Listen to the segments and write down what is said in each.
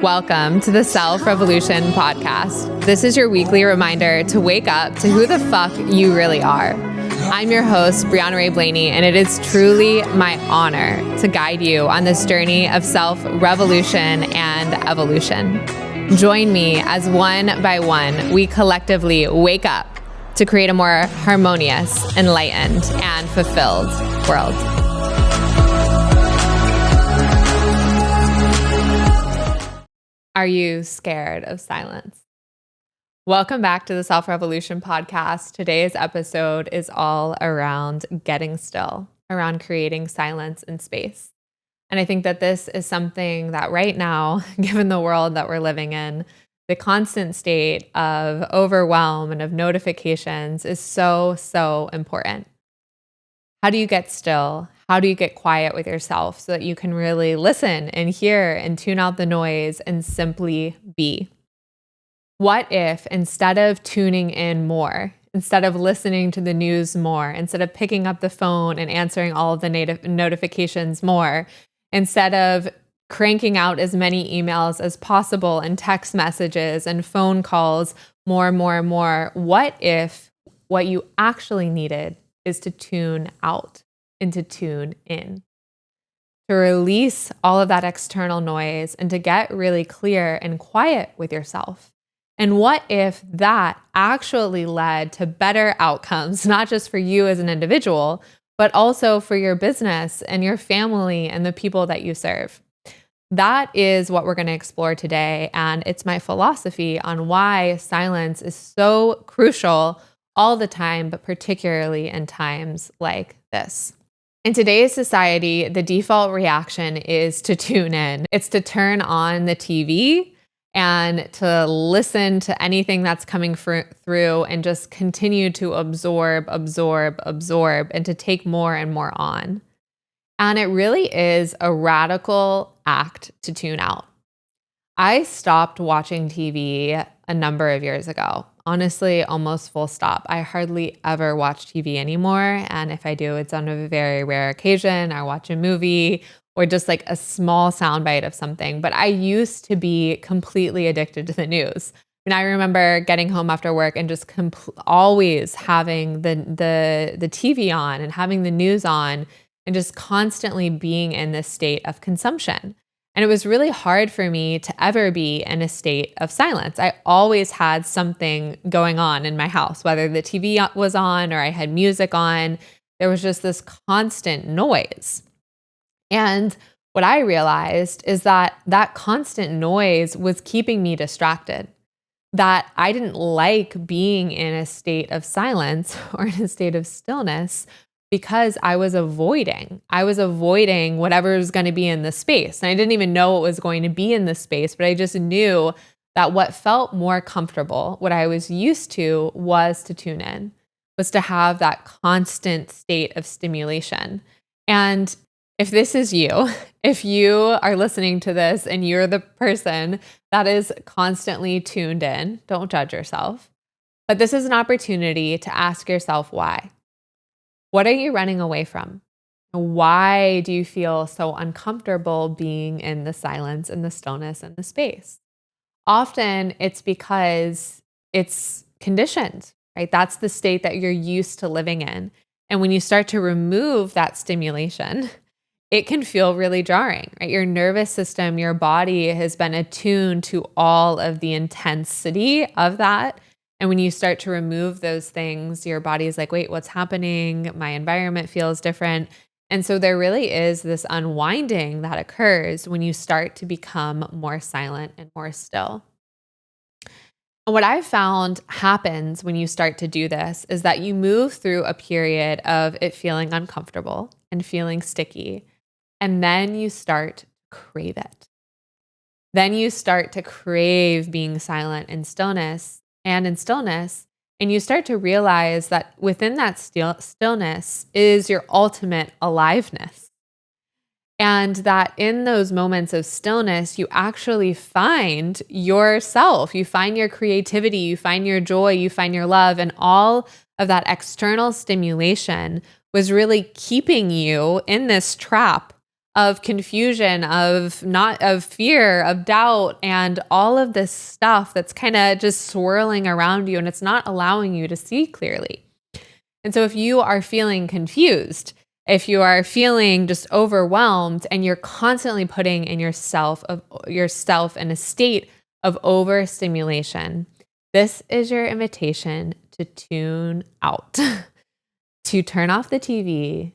Welcome to the Self Revolution podcast. This is your weekly reminder to wake up to who the fuck you really are. I'm your host, Breanna Blaney, and it is truly my honor to guide you on this journey of self-revolution and evolution. Join me as one by one, we collectively wake up to create a more harmonious, enlightened, and fulfilled world. Are you scared of silence? Welcome back to the Self Revolution podcast. Today's episode is all around getting still, around creating silence and space. And I think that this is something that right now, given the world that we're living in, the constant state of overwhelm and of notifications is so important. How do you get still? How do you get quiet with yourself so that you can really listen and hear and tune out the noise and simply be? What if instead of tuning in more, instead of listening to the news more, instead of picking up the phone and answering all of the notifications more, instead of cranking out as many emails as possible and text messages and phone calls more, what if what you actually needed is to tune out and to tune in, to release all of that external noise and to get really clear and quiet with yourself? And what if that actually led to better outcomes, not just for you as an individual, but also for your business and your family and the people that you serve? That is what we're going to explore today. And it's my philosophy on why silence is so crucial all the time, but particularly in times like this. In today's society, the default reaction is to tune in. It's to turn on the TV and to listen to anything that's coming through and just continue to absorb, and to take more and more on. And it really is a radical act to tune out. I stopped watching TV a number of years ago. Honestly, almost full stop. I hardly ever watch TV anymore. And if I do, it's on a very rare occasion. I watch a movie or just like a small soundbite of something. But I used to be completely addicted to the news. I remember getting home after work and just always having the TV on and having the news on and just constantly being in this state of consumption. And it was really hard for me to ever be in a state of silence. I always had something going on in my house, whether the TV was on or I had music on. There was just this constant noise. And what I realized is that that constant noise was keeping me distracted, that I didn't like being in a state of silence or in a state of stillness because I was avoiding whatever was going to be in the space. And I didn't even know what was going to be in the space, but I just knew that what felt more comfortable, what I was used to, was to tune in, was to have that constant state of stimulation. And if this is you, if you are listening to this and you're the person that is constantly tuned in, don't judge yourself. But this is an opportunity to ask yourself why. What are you running away from? Why do you feel so uncomfortable being in the silence and the stillness and the space? Often it's because it's conditioned, right? That's the state that you're used to living in. And when you start to remove that stimulation, it can feel really jarring, right? Your nervous system, your body has been attuned to all of the intensity of that. And when you start to remove those things, your body is like, wait, what's happening? My environment feels different. And so there really is this unwinding that occurs when you start to become more silent and more still. And what I've found happens when you start to do this is that you move through a period of it feeling uncomfortable and feeling sticky. And then you start to crave it. Then you start to crave being silent and stillness. And in stillness, and you start to realize that within that stillness is your ultimate aliveness. And that in those moments of stillness, you actually find yourself, you find your creativity, you find your joy, you find your love, and all of that external stimulation was really keeping you in this trap of confusion, of fear, of doubt, and all of this stuff that's kind of just swirling around you and it's not allowing you to see clearly. And so if you are feeling confused, if you are feeling just overwhelmed and you're constantly putting in yourself in a state of overstimulation, this is your invitation to tune out, to turn off the TV,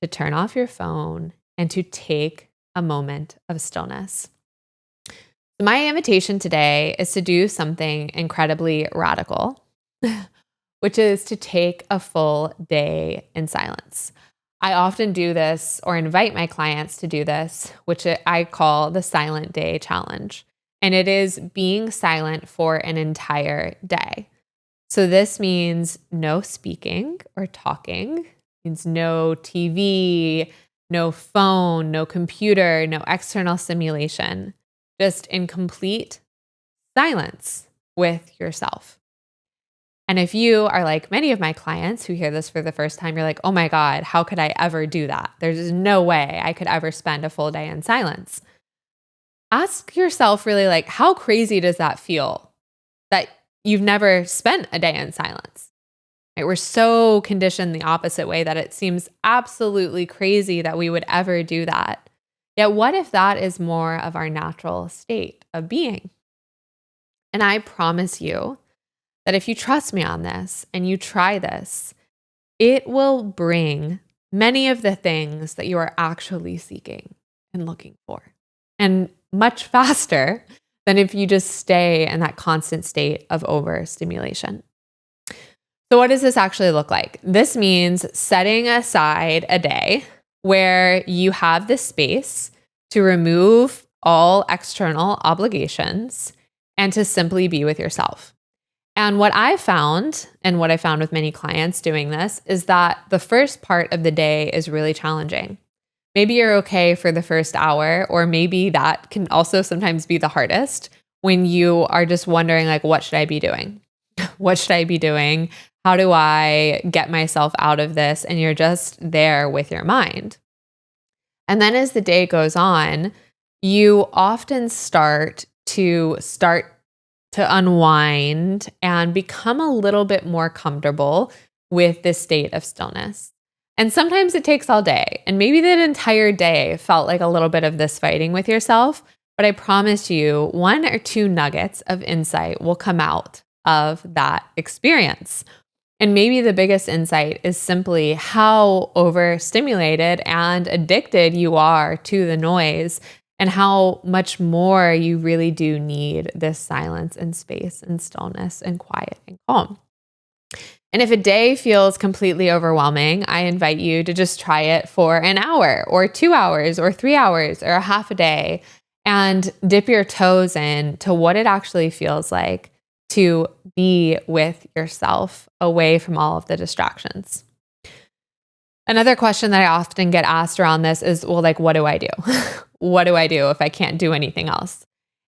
to turn off your phone, and to take a moment of stillness. My invitation today is to do something incredibly radical, which is to take a full day in silence. I often do this or invite my clients to do this, which I call the Silent Day Challenge. And it is being silent for an entire day. So this means no speaking or talking, it means no TV, no phone, no computer, no external stimulation, just in complete silence with yourself. And if you are like many of my clients who hear this for the first time, you're like, oh my God, how could I ever do that? There's no way I could ever spend a full day in silence. Ask yourself really like, how crazy does that feel that you've never spent a day in silence? Right? We're so conditioned the opposite way that it seems absolutely crazy that we would ever do that. Yet what if that is more of our natural state of being? And I promise you that if you trust me on this and you try this, it will bring many of the things that you are actually seeking and looking for, and much faster than if you just stay in that constant state of overstimulation. So what does this actually look like? This means setting aside a day where you have the space to remove all external obligations and to simply be with yourself. And what I found, and what I found with many clients doing this, is that the first part of the day is really challenging. Maybe you're okay for the first hour, or maybe that can also sometimes be the hardest when you are just wondering, like, what should I be doing? What should I be doing? How do I get myself out of this? And you're just there with your mind. And then as the day goes on, you often start to unwind and become a little bit more comfortable with this state of stillness. And sometimes it takes all day. And maybe that entire day felt like a little bit of this fighting with yourself. But I promise you, 1 or 2 nuggets of insight will come out of that experience. And maybe the biggest insight is simply how overstimulated and addicted you are to the noise, and how much more you really do need this silence and space and stillness and quiet and calm. And if a day feels completely overwhelming, I invite you to just try it for an hour or 2 hours or 3 hours or a half a day, and dip your toes in to what it actually feels like to be with yourself away from all of the distractions. Another question that I often get asked around this is, well, like, what do I do? What do I do if I can't do anything else?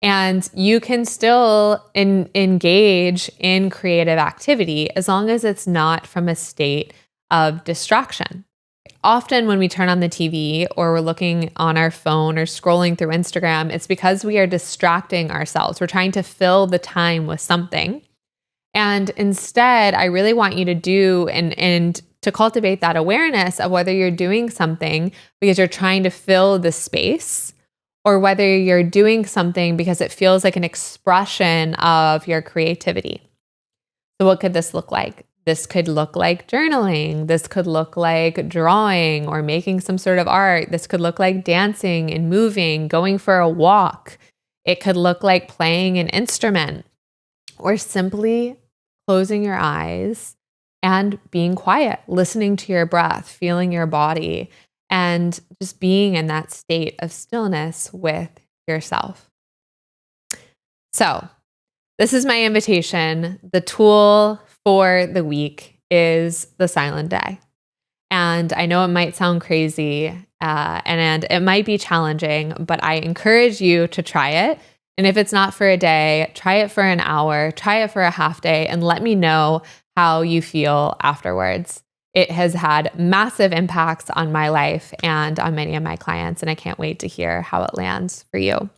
And you can still engage in creative activity as long as it's not from a state of distraction. Often when we turn on the TV or we're looking on our phone or scrolling through Instagram, it's because we are distracting ourselves. We're trying to fill the time with something. And instead, I really want you to do and to cultivate that awareness of whether you're doing something because you're trying to fill the space, or whether you're doing something because it feels like an expression of your creativity. So what could this look like? This could look like journaling. This could look like drawing or making some sort of art. This could look like dancing and moving, going for a walk. It could look like playing an instrument, or simply closing your eyes and being quiet, listening to your breath, feeling your body, and just being in that state of stillness with yourself. So this is my invitation. The tool for the week is the silent day. And I know it might sound crazy and it might be challenging, but I encourage you to try it. And if it's not for a day, try it for an hour, try it for a half day, and let me know how you feel afterwards. it has had massive impacts on my life and on many of my clients. And I can't wait to hear how it lands for you.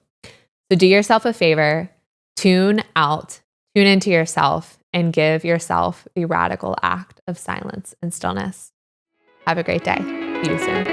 So do yourself a favor, tune into yourself, and give yourself the radical act of silence and stillness. Have a great day. See you soon.